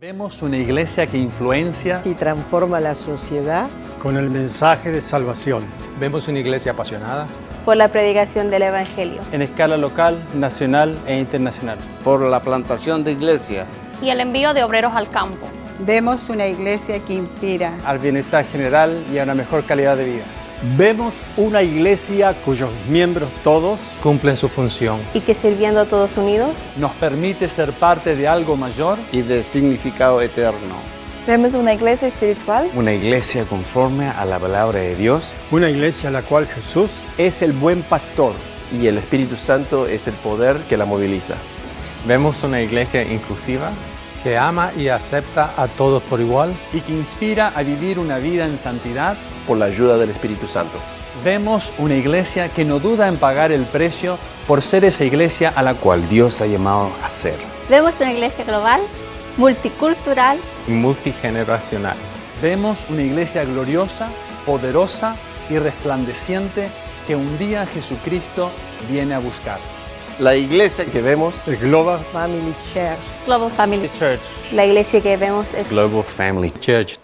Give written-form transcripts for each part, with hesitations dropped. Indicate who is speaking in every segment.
Speaker 1: Vemos una iglesia que influencia
Speaker 2: y transforma la sociedad
Speaker 3: con el mensaje de salvación.
Speaker 4: Vemos una iglesia apasionada
Speaker 5: por la predicación del Evangelio,
Speaker 6: en escala local, nacional e internacional,
Speaker 7: por la plantación de iglesia
Speaker 8: y el envío de obreros al campo.
Speaker 9: Vemos una iglesia que inspira
Speaker 6: al bienestar general y a una mejor calidad de vida.
Speaker 3: Vemos una iglesia cuyos miembros todos
Speaker 4: cumplen su función
Speaker 5: y que sirviendo a todos unidos
Speaker 1: nos permite ser parte de algo mayor
Speaker 7: y de significado eterno.
Speaker 10: Vemos una iglesia espiritual,
Speaker 11: una iglesia conforme a la palabra de Dios,
Speaker 3: una iglesia en la cual Jesús es el buen pastor
Speaker 12: y el Espíritu Santo es el poder que la moviliza.
Speaker 13: Vemos una iglesia inclusiva,
Speaker 4: que ama y acepta a todos por igual
Speaker 1: y que inspira a vivir una vida en santidad
Speaker 12: por la ayuda del Espíritu Santo.
Speaker 1: Vemos una iglesia que no duda en pagar el precio por ser esa iglesia a la cual
Speaker 11: Dios ha llamado a ser.
Speaker 8: Vemos una iglesia global, multicultural
Speaker 13: y multigeneracional.
Speaker 1: Vemos una iglesia gloriosa, poderosa y resplandeciente que un día Jesucristo viene a buscar.
Speaker 12: La iglesia que vemos
Speaker 3: es Global
Speaker 2: Family Church.
Speaker 8: Global Family
Speaker 6: Church.
Speaker 5: La iglesia que vemos es
Speaker 11: Global Family
Speaker 4: Church.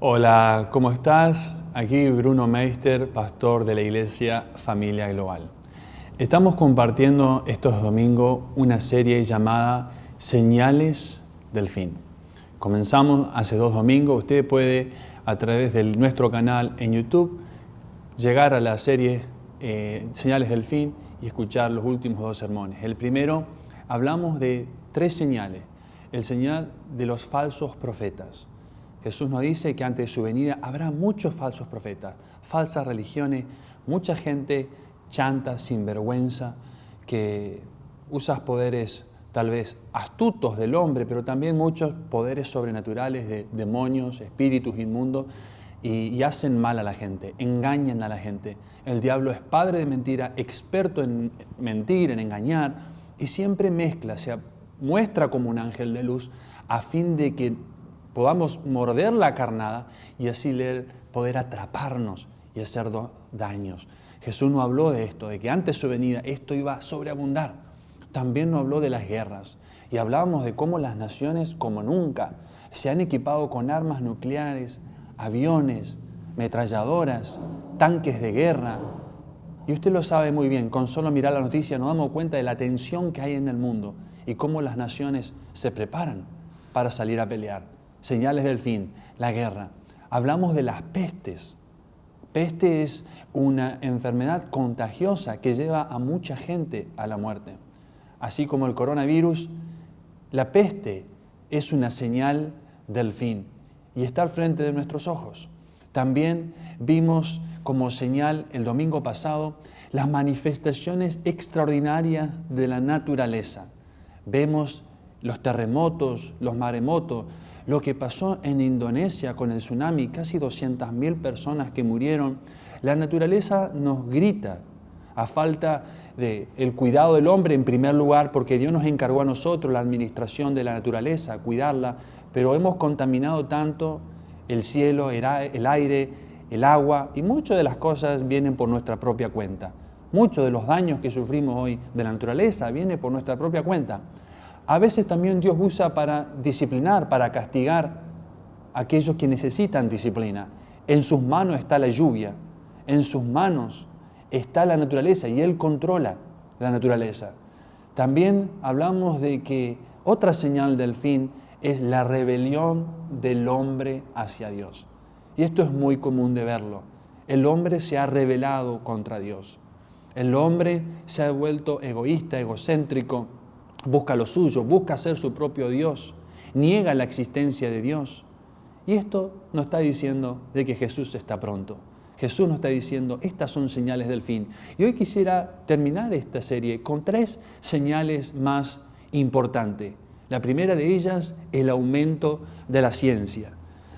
Speaker 1: Hola, ¿cómo estás? Aquí Bruno Meister, pastor de la iglesia Familia Global. Estamos compartiendo estos domingos una serie llamada Señales del Fin. Comenzamos hace 2 domingos. Usted puede, a través de nuestro canal en YouTube, llegar a la serie Señales del Fin y escuchar los últimos 2 sermones. El primero, hablamos de 3 señales. El señal de los falsos profetas. Jesús nos dice que antes de su venida habrá muchos falsos profetas, falsas religiones, mucha gente chanta, sinvergüenza, que usa poderes tal vez astutos del hombre, pero también muchos poderes sobrenaturales de demonios, espíritus inmundos, y hacen mal a la gente, engañan a la gente. El diablo es padre de mentira, experto en mentir, en engañar, y siempre mezcla, se muestra como un ángel de luz a fin de que podamos morder la carnada y así poder atraparnos y hacer daños. Jesús no habló de esto, de que antes de su venida esto iba a sobreabundar. También nos habló de las guerras y hablábamos de cómo las naciones, como nunca, se han equipado con armas nucleares, aviones, ametralladoras, tanques de guerra. Y usted lo sabe muy bien, con solo mirar la noticia nos damos cuenta de la tensión que hay en el mundo y cómo las naciones se preparan para salir a pelear. Señales del fin, la guerra. Hablamos de las pestes. Peste es una enfermedad contagiosa que lleva a mucha gente a la muerte. Así como el coronavirus, la peste es una señal del fin y está al frente de nuestros ojos. También vimos como señal el domingo pasado las manifestaciones extraordinarias de la naturaleza. Vemos los terremotos, los maremotos, lo que pasó en Indonesia con el tsunami, casi 200.000 personas que murieron. La naturaleza nos grita a falta del cuidado del hombre en primer lugar, porque Dios nos encargó a nosotros la administración de la naturaleza, cuidarla, pero hemos contaminado tanto el cielo, el aire, el agua, y muchas de las cosas vienen por nuestra propia cuenta. Muchos de los daños que sufrimos hoy de la naturaleza vienen por nuestra propia cuenta. A veces también Dios usa para disciplinar, para castigar a aquellos que necesitan disciplina. En sus manos está la lluvia, en sus manos está la naturaleza y Él controla la naturaleza. También hablamos de que otra señal del fin es la rebelión del hombre hacia Dios. Y esto es muy común de verlo. El hombre se ha rebelado contra Dios. El hombre se ha vuelto egoísta, egocéntrico, busca lo suyo, busca ser su propio Dios, niega la existencia de Dios. Y esto nos está diciendo de que Jesús está pronto. Jesús nos está diciendo, estas son señales del fin. Y hoy quisiera terminar esta serie con 3 señales más importantes. La primera de ellas, el aumento de la ciencia.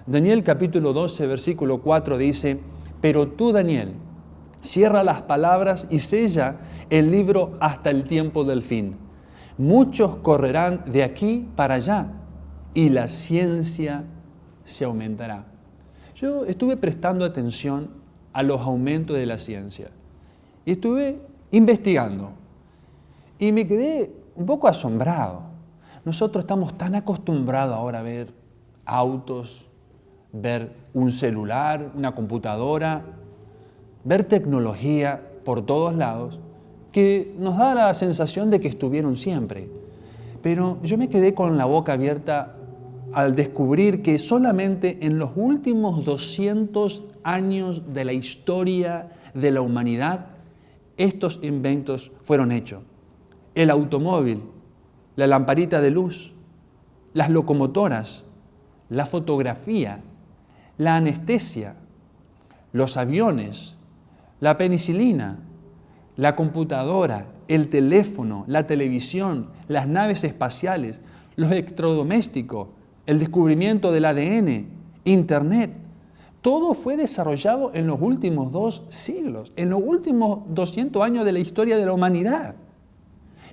Speaker 1: Daniel capítulo 12, versículo 4 dice, pero tú, Daniel, cierra las palabras y sella el libro hasta el tiempo del fin. Muchos correrán de aquí para allá y la ciencia se aumentará. Yo estuve prestando atención a los aumentos de la ciencia y estuve investigando. Y me quedé un poco asombrado. Nosotros estamos tan acostumbrados ahora a ver autos, ver un celular, una computadora, ver tecnología por todos lados, que nos da la sensación de que estuvieron siempre. Pero yo me quedé con la boca abierta al descubrir que solamente en los últimos 200 años de la historia de la humanidad, estos inventos fueron hechos. El automóvil, la lamparita de luz, las locomotoras, la fotografía, la anestesia, los aviones, la penicilina, la computadora, el teléfono, la televisión, las naves espaciales, los electrodomésticos, el descubrimiento del ADN, Internet. Todo fue desarrollado en los últimos 2 siglos, en los últimos 200 años de la historia de la humanidad.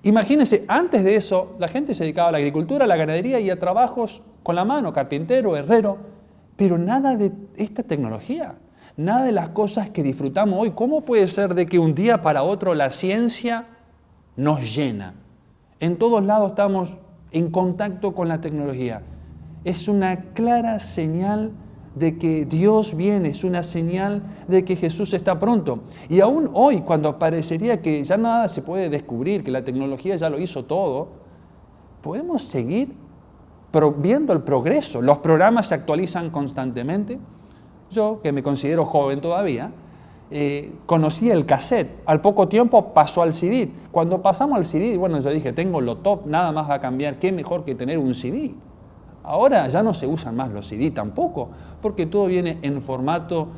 Speaker 1: Imagínense, antes de eso, la gente se dedicaba a la agricultura, a la ganadería y a trabajos con la mano, carpintero, herrero, pero nada de esta tecnología, nada de las cosas que disfrutamos hoy. ¿Cómo puede ser de que un día para otro la ciencia nos llena? En todos lados estamos en contacto con la tecnología. Es una clara señal de que Dios viene, es una señal de que Jesús está pronto. Y aún hoy, cuando parecería que ya nada se puede descubrir, que la tecnología ya lo hizo todo, podemos seguir viendo el progreso. Los programas se actualizan constantemente. Yo, que me considero joven todavía, conocí el cassette. Al poco tiempo pasó al CD. Cuando pasamos al CD, bueno, yo dije, tengo lo top, nada más va a cambiar. ¿Qué mejor que tener un CD? Ahora ya no se usan más los CD tampoco, porque todo viene en formato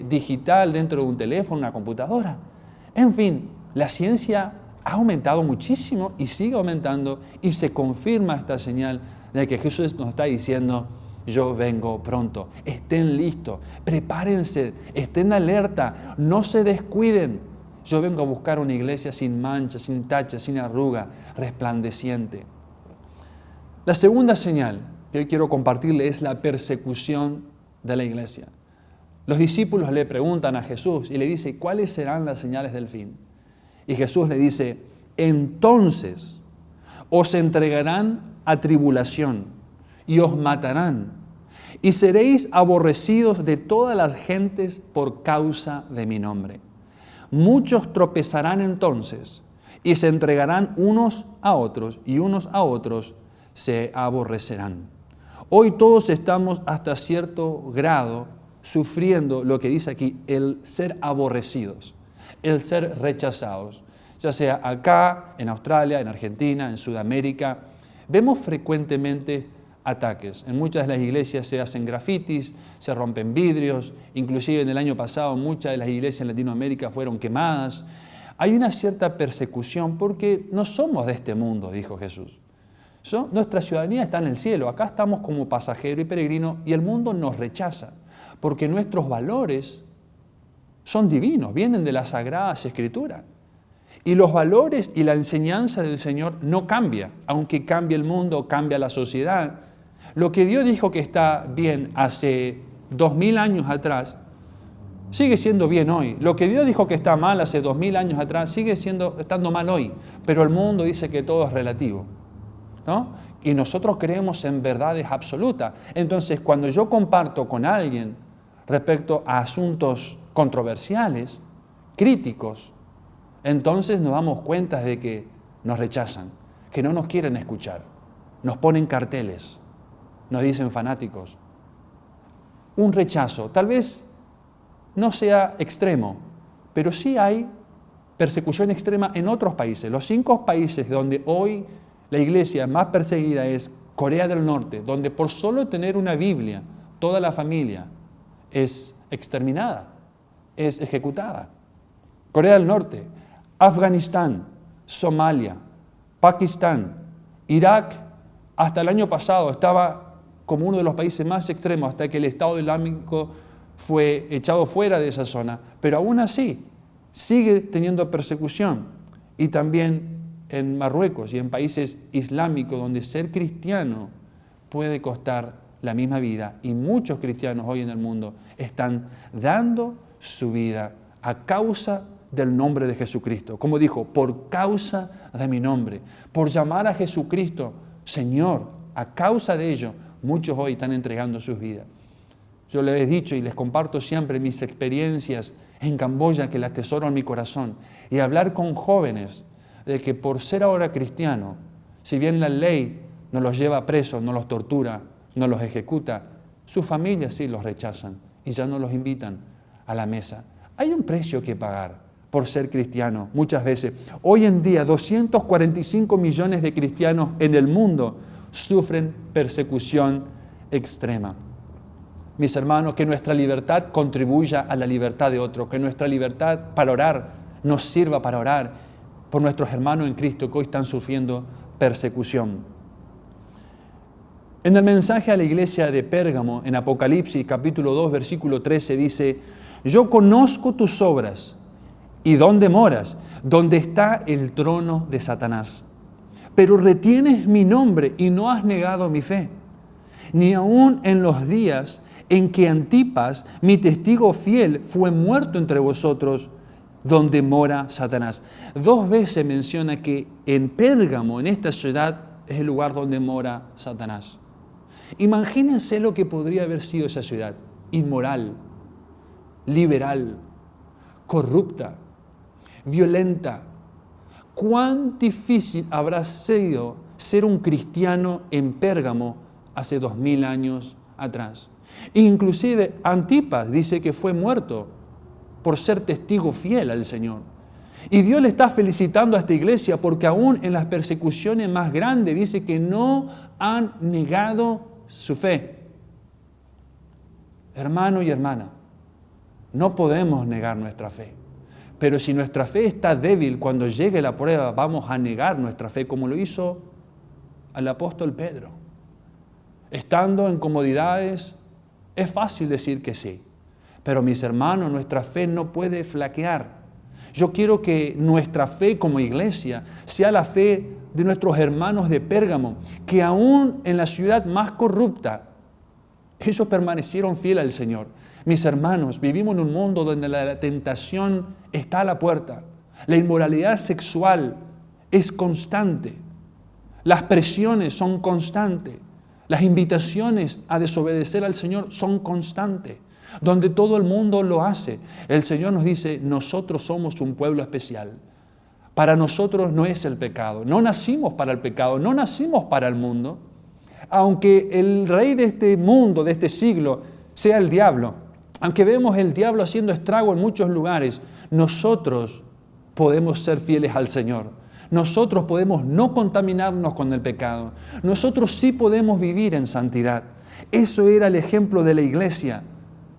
Speaker 1: digital dentro de un teléfono, una computadora. En fin, la ciencia ha aumentado muchísimo y sigue aumentando y se confirma esta señal de que Jesús nos está diciendo, yo vengo pronto, estén listos, prepárense, estén alerta, no se descuiden. Yo vengo a buscar una iglesia sin mancha, sin tacha, sin arruga, resplandeciente. La segunda señal que hoy quiero compartirle es la persecución de la iglesia. Los discípulos le preguntan a Jesús y le dicen, ¿cuáles serán las señales del fin? Y Jesús le dice, entonces os entregarán a tribulación y os matarán y seréis aborrecidos de todas las gentes por causa de mi nombre. Muchos tropezarán entonces y se entregarán unos a otros y unos a otros se aborrecerán. Hoy todos estamos hasta cierto grado sufriendo lo que dice aquí, el ser aborrecidos, el ser rechazados. Ya sea acá, en Australia, en Argentina, en Sudamérica, vemos frecuentemente ataques. En muchas de las iglesias se hacen grafitis, se rompen vidrios, inclusive en el año pasado muchas de las iglesias en Latinoamérica fueron quemadas. Hay una cierta persecución porque no somos de este mundo, dijo Jesús. Nuestra ciudadanía está en el cielo, acá estamos como pasajero y peregrino y el mundo nos rechaza porque nuestros valores son divinos, vienen de las Sagradas Escrituras. Y los valores y la enseñanza del Señor no cambia, aunque cambie el mundo, cambia la sociedad. Lo que Dios dijo que está bien hace 2000 años atrás, sigue siendo bien hoy. Lo que Dios dijo que está mal hace 2000 años atrás, sigue estando mal hoy. Pero el mundo dice que todo es relativo, ¿no? Y nosotros creemos en verdades absolutas. Entonces, cuando yo comparto con alguien respecto a asuntos controversiales, críticos, entonces nos damos cuenta de que nos rechazan, que no nos quieren escuchar, nos ponen carteles, nos dicen fanáticos. Un rechazo, tal vez no sea extremo, pero sí hay persecución extrema en otros países. Los 5 países donde hoy la iglesia más perseguida es Corea del Norte, donde por solo tener una Biblia, toda la familia es exterminada, es ejecutada. Corea del Norte, Afganistán, Somalia, Pakistán, Irak, hasta el año pasado estaba como uno de los países más extremos hasta que el Estado Islámico fue echado fuera de esa zona, pero aún así sigue teniendo persecución. Y también en Marruecos y en países islámicos donde ser cristiano puede costar la misma vida y muchos cristianos hoy en el mundo están dando su vida a causa del nombre de Jesucristo. Como dijo, por causa de mi nombre, por llamar a Jesucristo Señor, a causa de ello, muchos hoy están entregando sus vidas. Yo les he dicho y les comparto siempre mis experiencias en Camboya, que las atesoro en mi corazón, y hablar con jóvenes de que por ser ahora cristiano, si bien la ley no los lleva presos, no los tortura, no los ejecuta, sus familias sí los rechazan y ya no los invitan a la mesa. Hay un precio que pagar por ser cristiano muchas veces. Hoy en día 245 millones de cristianos en el mundo sufren persecución extrema. Mis hermanos, que nuestra libertad contribuya a la libertad de otros, que nuestra libertad para orar nos sirva para orar por nuestros hermanos en Cristo que hoy están sufriendo persecución. En el mensaje a la iglesia de Pérgamo, en Apocalipsis capítulo 2, versículo 13, dice: yo conozco tus obras y dónde moras, donde está el trono de Satanás. Pero retienes mi nombre y no has negado mi fe, ni aun en los días en que Antipas, mi testigo fiel, fue muerto entre vosotros, donde mora Satanás. 2 veces menciona que en Pérgamo, en esta ciudad, es el lugar donde mora Satanás. Imagínense lo que podría haber sido esa ciudad: inmoral, liberal, corrupta, violenta. ¿Cuán difícil habrá sido ser un cristiano en Pérgamo hace 2000 años atrás? Inclusive Antipas dice que fue muerto por ser testigo fiel al Señor. Y Dios le está felicitando a esta iglesia porque aún en las persecuciones más grandes dice que no han negado su fe. Hermano y hermana, no podemos negar nuestra fe. Pero si nuestra fe está débil, cuando llegue la prueba vamos a negar nuestra fe, como lo hizo el apóstol Pedro. Estando en comodidades, es fácil decir que sí. Pero mis hermanos, nuestra fe no puede flaquear. Yo quiero que nuestra fe como iglesia sea la fe de nuestros hermanos de Pérgamo, que aún en la ciudad más corrupta, ellos permanecieron fieles al Señor. Mis hermanos, vivimos en un mundo donde la tentación está a la puerta. La inmoralidad sexual es constante. Las presiones son constantes. Las invitaciones a desobedecer al Señor son constantes. Donde todo el mundo lo hace. El Señor nos dice, nosotros somos un pueblo especial. Para nosotros no es el pecado. No nacimos para el pecado, no nacimos para el mundo. Aunque el rey de este mundo, de este siglo, sea el diablo, aunque vemos el diablo haciendo estrago en muchos lugares, nosotros podemos ser fieles al Señor. Nosotros podemos no contaminarnos con el pecado. Nosotros sí podemos vivir en santidad. Eso era el ejemplo de la iglesia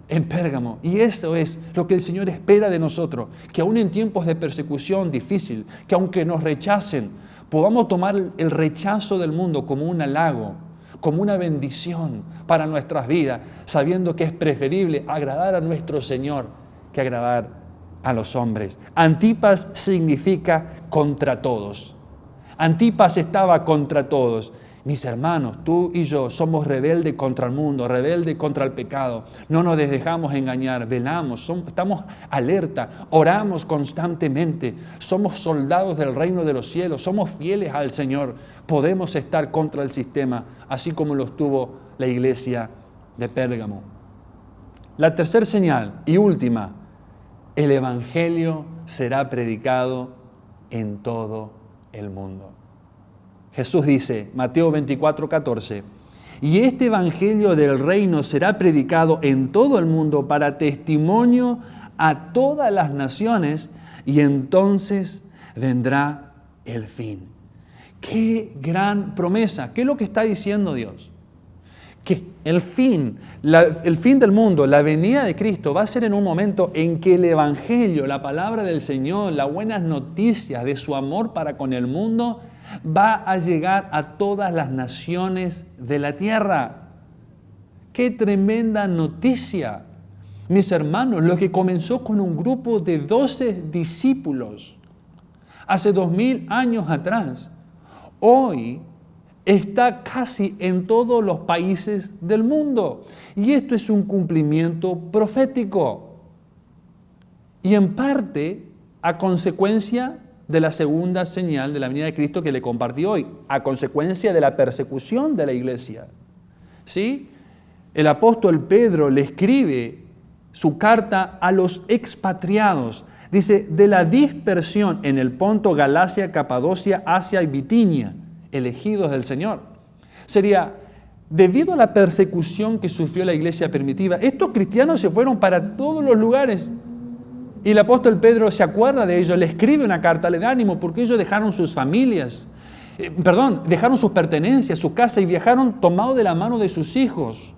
Speaker 1: en Pérgamo. Y eso es lo que el Señor espera de nosotros, que aún en tiempos de persecución difícil, que aunque nos rechacen, podamos tomar el rechazo del mundo como un halago, como una bendición para nuestras vidas, sabiendo que es preferible agradar a nuestro Señor que agradar a los hombres. Antipas significa contra todos. Antipas estaba contra todos. Mis hermanos, tú y yo somos rebeldes contra el mundo, rebeldes contra el pecado. No nos dejamos engañar, velamos, estamos alerta, oramos constantemente. Somos soldados del reino de los cielos, somos fieles al Señor. Podemos estar contra el sistema, así como lo estuvo la iglesia de Pérgamo. La tercera señal y última, el Evangelio será predicado en todo el mundo. Jesús dice, Mateo 24:14, y este Evangelio del reino será predicado en todo el mundo para testimonio a todas las naciones, y entonces vendrá el fin. ¡Qué gran promesa! ¿Qué es lo que está diciendo Dios? Que el fin del mundo, la venida de Cristo, va a ser en un momento en que el Evangelio, la palabra del Señor, las buenas noticias de su amor para con el mundo, va a llegar a todas las naciones de la tierra. ¡Qué tremenda noticia! Mis hermanos, lo que comenzó con un grupo de 12 discípulos hace 2000 años atrás, hoy está casi en todos los países del mundo. Y esto es un cumplimiento profético. Y en parte a consecuencia de la segunda señal de la venida de Cristo que le compartí hoy, a consecuencia de la persecución de la iglesia. ¿Sí? El apóstol Pedro le escribe su carta a los expatriados. Dice, de la dispersión en el Ponto, Galacia, Capadocia, Asia y Bitinia, elegidos del Señor. Sería, debido a la persecución que sufrió la iglesia primitiva, estos cristianos se fueron para todos los lugares. Y el apóstol Pedro se acuerda de ellos, le escribe una carta, le da ánimo, porque ellos dejaron sus familias, dejaron sus pertenencias, su casa y viajaron tomados de la mano de sus hijos,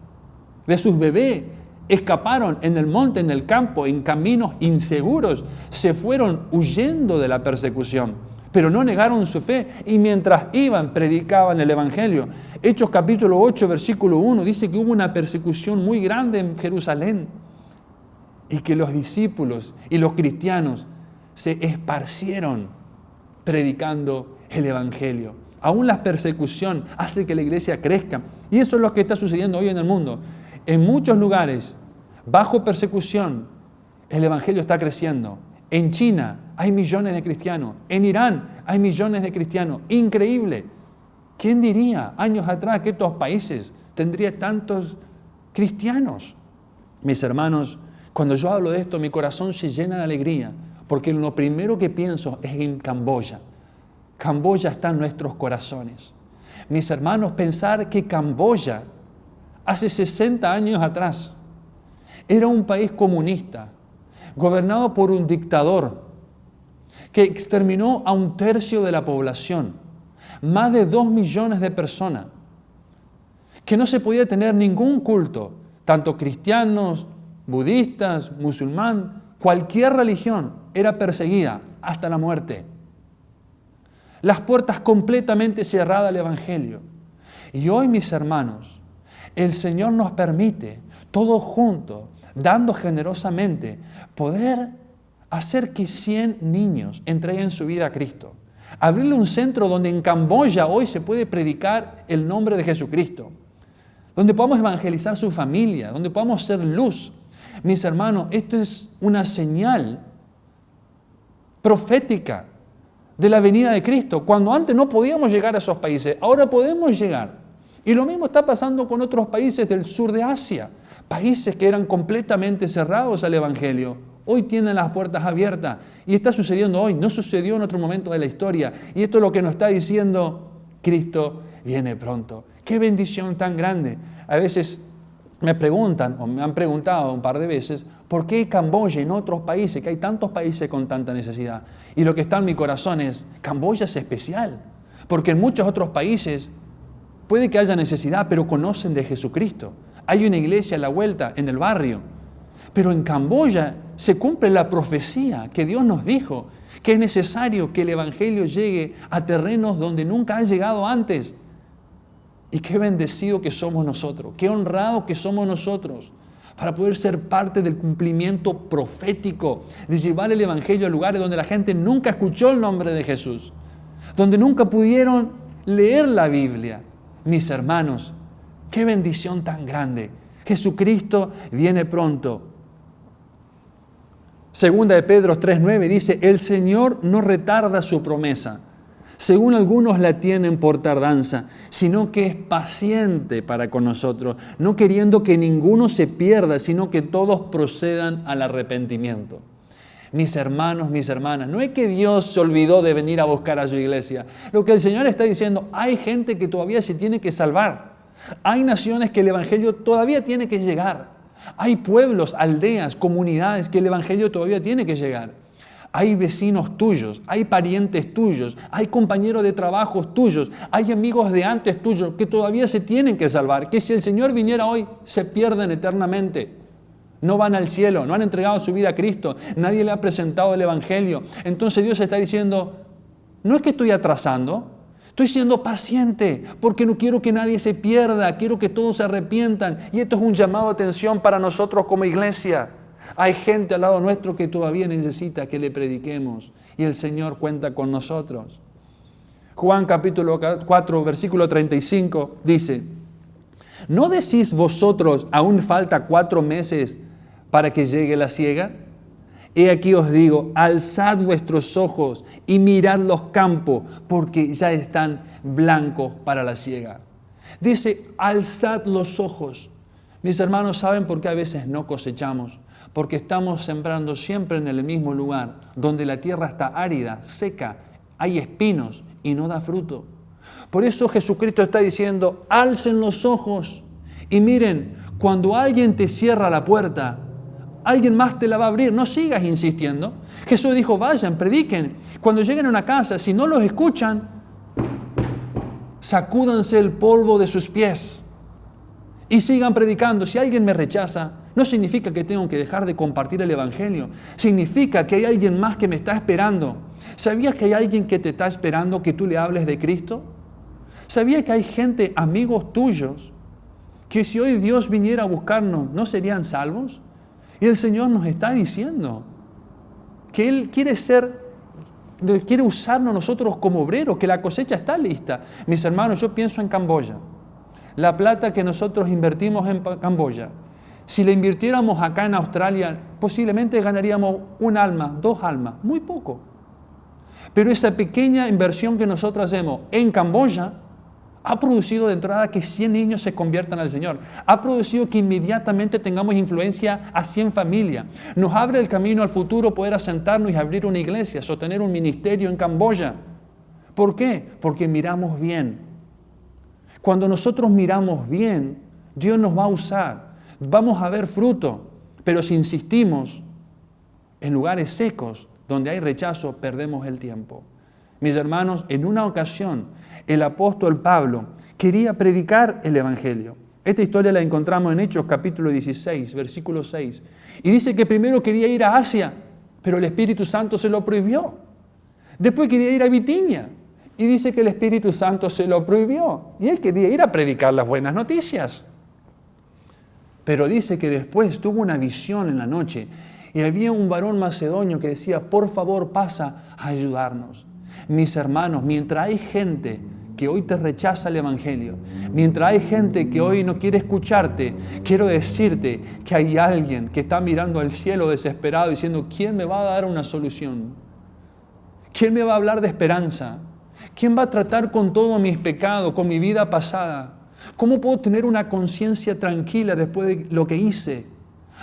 Speaker 1: de sus bebés. Escaparon en el monte, en el campo, en caminos inseguros. Se fueron huyendo de la persecución, pero no negaron su fe. Y mientras iban, predicaban el Evangelio. Hechos capítulo 8, versículo 1, dice que hubo una persecución muy grande en Jerusalén. Y que los discípulos y los cristianos se esparcieron predicando el Evangelio. Aún la persecución hace que la iglesia crezca. Y eso es lo que está sucediendo hoy en el mundo. En muchos lugares, bajo persecución, el Evangelio está creciendo. En China hay millones de cristianos. En Irán hay millones de cristianos. Increíble. ¿Quién diría años atrás que estos países tendrían tantos cristianos? Mis hermanos, cuando yo hablo de esto, mi corazón se llena de alegría, porque lo primero que pienso es en Camboya. Camboya está en nuestros corazones. Mis hermanos, pensar que Camboya, hace 60 años atrás, era un país comunista, gobernado por un dictador, que exterminó a 1/3 de la población, más de 2 millones de personas, que no se podía tener ningún culto, tanto cristianos, budistas, musulmán, cualquier religión era perseguida hasta la muerte. Las puertas completamente cerradas al Evangelio. Y hoy, mis hermanos, el Señor nos permite, todos juntos, dando generosamente, poder hacer que 100 niños entreguen su vida a Cristo. Abrirle un centro donde en Camboya hoy se puede predicar el nombre de Jesucristo. Donde podamos evangelizar su familia, donde podamos ser luz. Mis hermanos, esto es una señal profética de la venida de Cristo. Cuando antes no podíamos llegar a esos países, ahora podemos llegar. Y lo mismo está pasando con otros países del sur de Asia. Países que eran completamente cerrados al Evangelio. Hoy tienen las puertas abiertas. Y está sucediendo hoy. No sucedió en otro momento de la historia. Y esto es lo que nos está diciendo Cristo viene pronto. ¡Qué bendición tan grande! A veces me preguntan, o me han preguntado un par de veces, ¿por qué Camboya y no otros países? Que hay tantos países con tanta necesidad. Y lo que está en mi corazón es, Camboya es especial. Porque en muchos otros países puede que haya necesidad, pero conocen de Jesucristo. Hay una iglesia a la vuelta, en el barrio. Pero en Camboya se cumple la profecía que Dios nos dijo, que es necesario que el Evangelio llegue a terrenos donde nunca ha llegado antes. Y qué bendecido que somos nosotros, qué honrado que somos nosotros para poder ser parte del cumplimiento profético, de llevar el Evangelio a lugares donde la gente nunca escuchó el nombre de Jesús, donde nunca pudieron leer la Biblia. Mis hermanos, qué bendición tan grande. Jesucristo viene pronto. Segunda de Pedro 3:9 dice, el Señor no retarda su promesa, según algunos la tienen por tardanza, sino que es paciente para con nosotros, no queriendo que ninguno se pierda, sino que todos procedan al arrepentimiento. Mis hermanos, mis hermanas, no es que Dios se olvidó de venir a buscar a su iglesia. Lo que el Señor está diciendo, hay gente que todavía se tiene que salvar. Hay naciones que el Evangelio todavía tiene que llegar. Hay pueblos, aldeas, comunidades que el Evangelio todavía tiene que llegar. Hay vecinos tuyos, hay parientes tuyos, hay compañeros de trabajo tuyos, hay amigos de antes tuyos que todavía se tienen que salvar, que si el Señor viniera hoy se pierden eternamente. No van al cielo, no han entregado su vida a Cristo, nadie le ha presentado el Evangelio. Entonces Dios está diciendo, no es que estoy atrasando, estoy siendo paciente porque no quiero que nadie se pierda, quiero que todos se arrepientan. Y esto es un llamado de atención para nosotros como iglesia. Hay gente al lado nuestro que todavía necesita que le prediquemos y el Señor cuenta con nosotros. Juan capítulo 4, versículo 35 dice, ¿no decís vosotros aún falta 4 meses para que llegue la siega? He aquí os digo, alzad vuestros ojos y mirad los campos, porque ya están blancos para la siega. Dice, alzad los ojos. Mis hermanos, ¿saben por qué a veces no cosechamos? Porque estamos sembrando siempre en el mismo lugar, donde la tierra está árida, seca, hay espinos y no da fruto. Por eso Jesucristo está diciendo, alcen los ojos y miren, cuando alguien te cierra la puerta, alguien más te la va a abrir, no sigas insistiendo. Jesús dijo, vayan, prediquen. Cuando lleguen a una casa, si no los escuchan, sacúdanse el polvo de sus pies y sigan predicando. Si alguien me rechaza, no significa que tengo que dejar de compartir el Evangelio. Significa que hay alguien más que me está esperando. ¿Sabías que hay alguien que te está esperando que tú le hables de Cristo? ¿Sabías que hay gente, amigos tuyos, que si hoy Dios viniera a buscarnos, no serían salvos? Y el Señor nos está diciendo que Él quiere usarnos nosotros como obreros, que la cosecha está lista. Mis hermanos, yo pienso en Camboya. La plata que nosotros invertimos en Camboya, si la invirtiéramos acá en Australia, posiblemente ganaríamos un alma, 2 almas, muy poco. Pero esa pequeña inversión que nosotros hacemos en Camboya ha producido de entrada que 100 niños se conviertan al Señor. Ha producido que inmediatamente tengamos influencia a 100 familias. Nos abre el camino al futuro poder asentarnos y abrir una iglesia, sostener un ministerio en Camboya. ¿Por qué? Porque miramos bien. Cuando nosotros miramos bien, Dios nos va a usar. Vamos a ver fruto. Pero si insistimos en lugares secos, donde hay rechazo, perdemos el tiempo. Mis hermanos, en una ocasión, el apóstol Pablo quería predicar el Evangelio. Esta historia la encontramos en Hechos capítulo 16, versículo 6. Y dice que primero quería ir a Asia, pero el Espíritu Santo se lo prohibió. Después quería ir a Bitinia, y dice que el Espíritu Santo se lo prohibió. Y él quería ir a predicar las buenas noticias. Pero dice que después tuvo una visión en la noche, y había un varón macedonio que decía, por favor, pasa a ayudarnos. Mis hermanos, mientras hay gente que hoy te rechaza el Evangelio, mientras hay gente que hoy no quiere escucharte, quiero decirte que hay alguien que está mirando al cielo desesperado diciendo, ¿quién me va a dar una solución? ¿Quién me va a hablar de esperanza? ¿Quién va a tratar con todos mis pecados, con mi vida pasada? ¿Cómo puedo tener una conciencia tranquila después de lo que hice?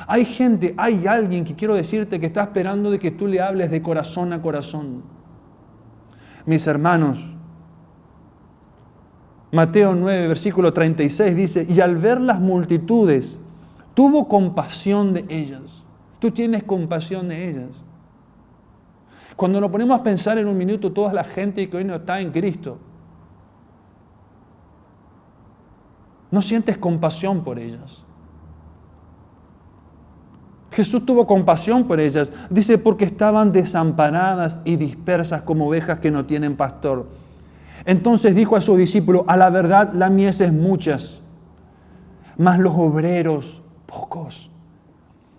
Speaker 1: Hay gente, hay alguien que quiero decirte que está esperando de que tú le hables de corazón a corazón. Mis hermanos, Mateo 9, versículo 36 dice, y al ver las multitudes, tuvo compasión de ellas. Tú tienes compasión de ellas. Cuando nos ponemos a pensar en un minuto toda la gente que hoy no está en Cristo, ¿no sientes compasión por ellas? Jesús tuvo compasión por ellas. Dice, porque estaban desamparadas y dispersas como ovejas que no tienen pastor. Entonces dijo a sus discípulos, a la verdad la mies es muchas, mas los obreros pocos.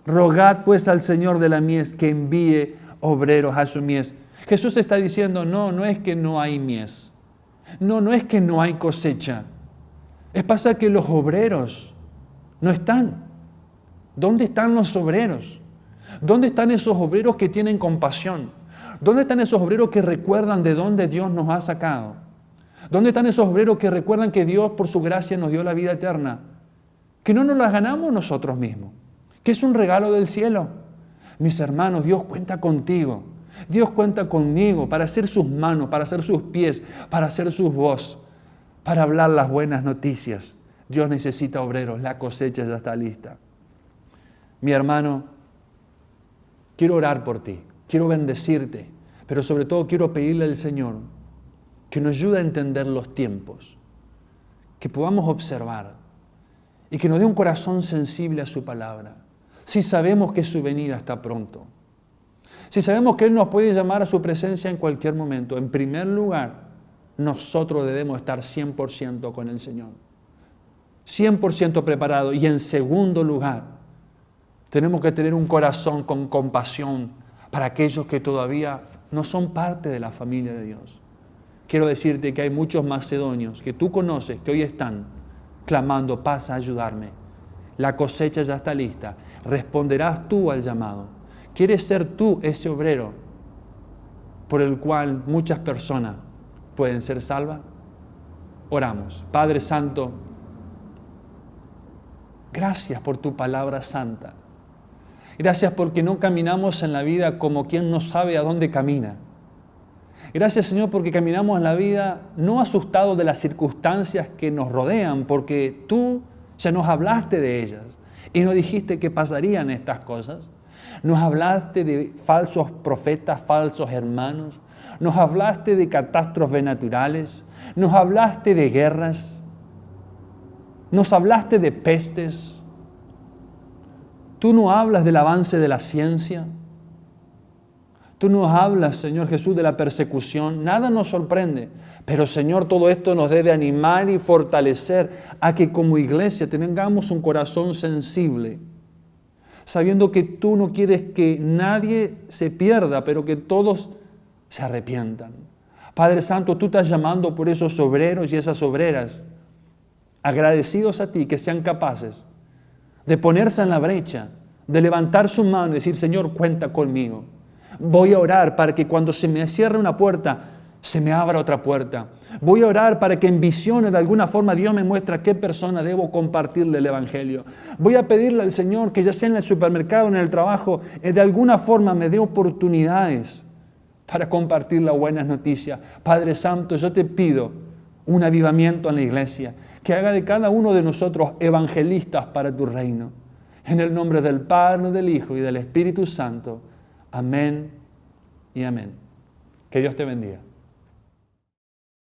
Speaker 1: Rogad pues al Señor de la mies que envíe obreros a su mies. Jesús está diciendo, no es que no hay mies. No es que no hay cosecha. Es pasa que los obreros no están. ¿Dónde están los obreros? ¿Dónde están esos obreros que tienen compasión? ¿Dónde están esos obreros que recuerdan de dónde Dios nos ha sacado? ¿Dónde están esos obreros que recuerdan que Dios por su gracia nos dio la vida eterna? Que no nos la ganamos nosotros mismos, que es un regalo del cielo. Mis hermanos, Dios cuenta contigo. Dios cuenta conmigo para hacer sus manos, para hacer sus pies, para hacer sus voz, para hablar las buenas noticias. Dios necesita obreros, la cosecha ya está lista. Mi hermano, quiero orar por ti, quiero bendecirte, pero sobre todo quiero pedirle al Señor que nos ayude a entender los tiempos, que podamos observar y que nos dé un corazón sensible a su palabra. Si sabemos que su venida está pronto, si sabemos que Él nos puede llamar a su presencia en cualquier momento, en primer lugar, nosotros debemos estar 100% con el Señor, 100% preparado. Y en segundo lugar, tenemos que tener un corazón con compasión para aquellos que todavía no son parte de la familia de Dios. Quiero decirte que hay muchos macedonios que tú conoces que hoy están clamando, pasa a ayudarme. La cosecha ya está lista. Responderás tú al llamado. ¿Quieres ser tú ese obrero por el cual muchas personas pueden ser salvas? Oramos. Padre Santo, gracias por tu palabra santa. Gracias porque no caminamos en la vida como quien no sabe a dónde camina. Gracias, Señor, porque caminamos en la vida no asustados de las circunstancias que nos rodean, porque tú ya nos hablaste de ellas y nos dijiste que pasarían estas cosas. Nos hablaste de falsos profetas, falsos hermanos. Nos hablaste de catástrofes naturales. Nos hablaste de guerras. Nos hablaste de pestes. Tú no hablas del avance de la ciencia. Tú nos hablas, Señor Jesús, de la persecución. Nada nos sorprende. Pero, Señor, todo esto nos debe animar y fortalecer a que como iglesia tengamos un corazón sensible, sabiendo que tú no quieres que nadie se pierda, pero que todos se arrepientan. Padre Santo, tú estás llamando por esos obreros y esas obreras, agradecidos a ti, que sean capaces de ponerse en la brecha, de levantar su mano y decir, Señor, cuenta conmigo. Voy a orar para que cuando se me cierre una puerta, se me abra otra puerta. Voy a orar para que en visiones de alguna forma Dios me muestre a qué persona debo compartirle el Evangelio. Voy a pedirle al Señor que ya sea en el supermercado, en el trabajo, de alguna forma me dé oportunidades para compartir las buenas noticias. Padre Santo, yo te pido un avivamiento en la iglesia, que haga de cada uno de nosotros evangelistas para tu reino. En el nombre del Padre, del Hijo y del Espíritu Santo. Amén y amén. Que Dios te bendiga.